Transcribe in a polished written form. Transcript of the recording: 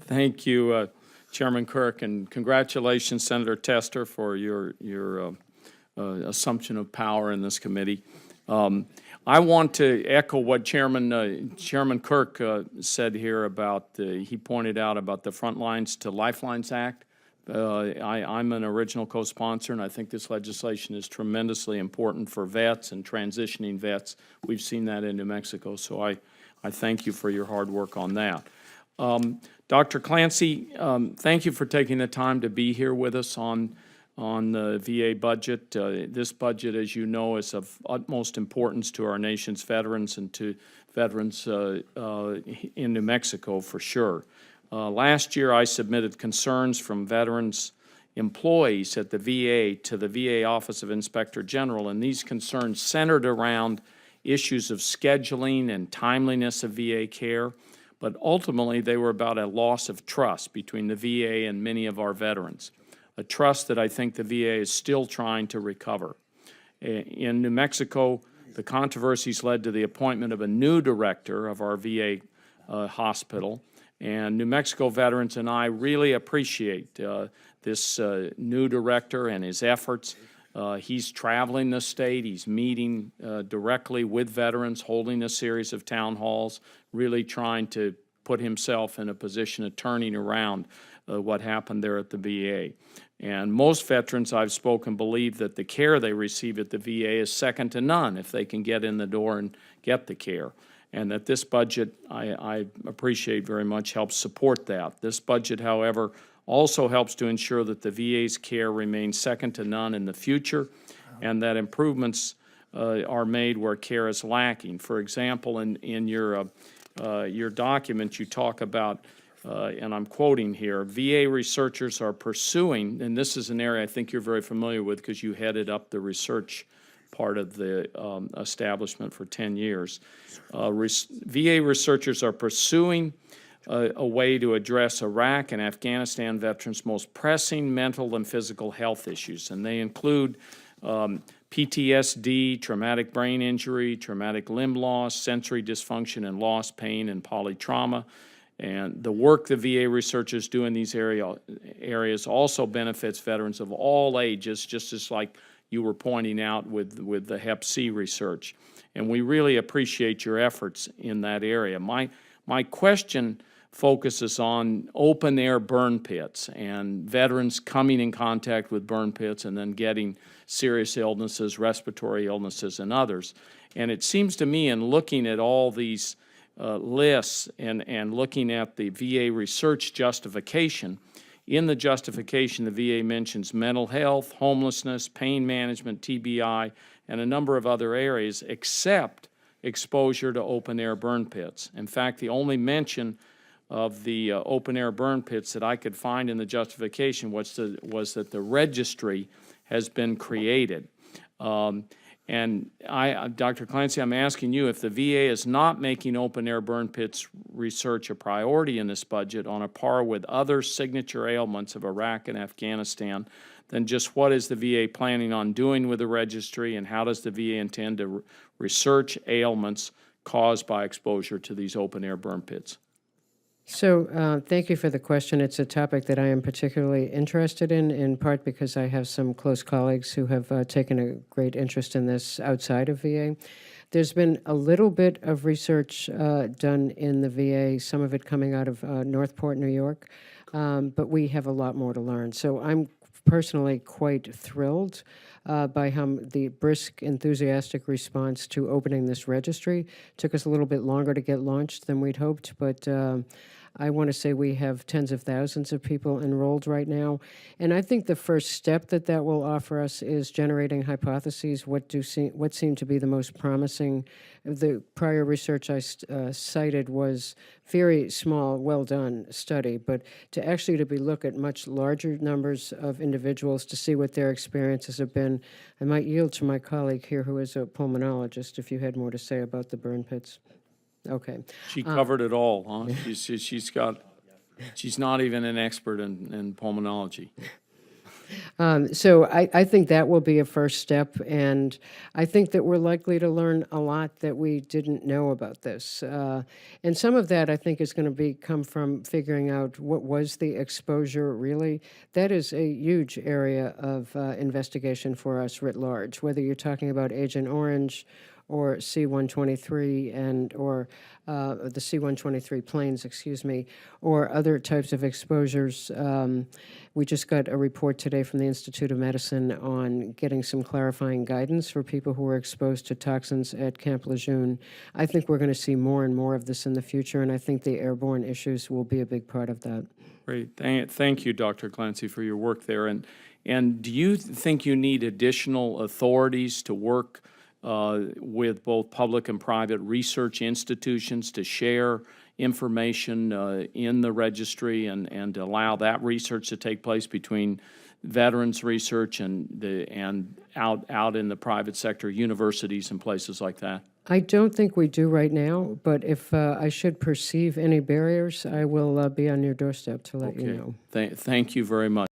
Thank you, Chairman Kirk, and congratulations, Senator Tester, for your assumption of power in this committee. I want to echo what Chairman Kirk said here about he pointed out about the Front Lines to Lifelines Act. I'm an original co-sponsor, and I think this legislation is tremendously important for vets and transitioning vets. We've seen that in New Mexico, so I thank you for your hard work on that. Dr. Clancy, thank you for taking the time to be here with us on the VA budget. This budget, as you know, is of utmost importance to our nation's veterans and to veterans in New Mexico for sure. Last year, I submitted concerns from veterans employees at the VA to the VA Office of Inspector General, and these concerns centered around issues of scheduling and timeliness of VA care, but ultimately they were about a loss of trust between the VA and many of our veterans, a trust that I think the VA is still trying to recover. In New Mexico, the controversies led to the appointment of a new director of our VA hospital, and New Mexico veterans and I really appreciate this new director and his efforts. He's traveling the state, he's meeting directly with veterans, holding a series of town halls, really trying to put himself in a position of turning around what happened there at the VA. And most veterans I've spoken believe that the care they receive at the VA is second to none if they can get in the door and get the care. And that this budget, I appreciate very much, helps support that. This budget, however, also helps to ensure that the VA's care remains second to none in the future and that improvements are made where care is lacking. For example, in your document, you talk about, and I'm quoting here, VA researchers are pursuing, and this is an area I think you're very familiar with because you headed up the research part of the establishment for 10 years. VA researchers are pursuing a way to address Iraq and Afghanistan veterans' most pressing mental and physical health issues, and they include PTSD, traumatic brain injury, traumatic limb loss, sensory dysfunction and loss, pain, and polytrauma. And the work the VA researchers do in these areas also benefits veterans of all ages, just as like you were pointing out with the Hep C research. And we really appreciate your efforts in that area. My question focuses on open-air burn pits and veterans coming in contact with burn pits and then getting serious illnesses, respiratory illnesses, and others. And it seems to me in looking at all these lists and looking at the VA research justification, in the justification, the VA mentions mental health, homelessness, pain management, TBI, and a number of other areas except exposure to open-air burn pits. In fact, the only mention of the open-air burn pits that I could find in the justification was that the registry has been created. And Dr. Clancy, I'm asking you, if the VA is not making open-air burn pits research a priority in this budget on a par with other signature ailments of Iraq and Afghanistan, then just what is the VA planning on doing with the registry, and how does the VA intend to research ailments caused by exposure to these open-air burn pits? So thank you for the question. It's a topic that I am particularly interested in part because I have some close colleagues who have taken a great interest in this outside of VA. There's been a little bit of research done in the VA, some of it coming out of Northport, New York, but we have a lot more to learn. So I'm personally quite thrilled by the brisk, enthusiastic response to opening this registry. It took us a little bit longer to get launched than we'd hoped, but I want to say we have tens of thousands of people enrolled right now. And I think the first step that will offer us is generating hypotheses, what seem to be the most promising. The prior research I cited was very small, well-done study, but to look at much larger numbers of individuals to see what their experiences have been, I might yield to my colleague here who is a pulmonologist if you had more to say about the burn pits. Okay. She covered it all, huh? She's not even an expert in pulmonology. So I think that will be a first step, and I think that we're likely to learn a lot that we didn't know about this. And some of that, I think, is going to come from figuring out what was the exposure really. That is a huge area of investigation for us writ large, whether you're talking about Agent Orange or C-123 or the C-123 planes, excuse me, or other types of exposures. We just got a report today from the Institute of Medicine on getting some clarifying guidance for people who were exposed to toxins at Camp Lejeune. I think we're going to see more and more of this in the future, and I think the airborne issues will be a big part of that. Great. Thank you, Dr. Clancy, for your work there. And do you think you need additional authorities to work with both public and private research institutions to share information in the registry and allow that research to take place between veterans research and out in the private sector, universities and places like that? I don't think we do right now, but if I should perceive any barriers, I will be on your doorstep to let you know. Thank you very much.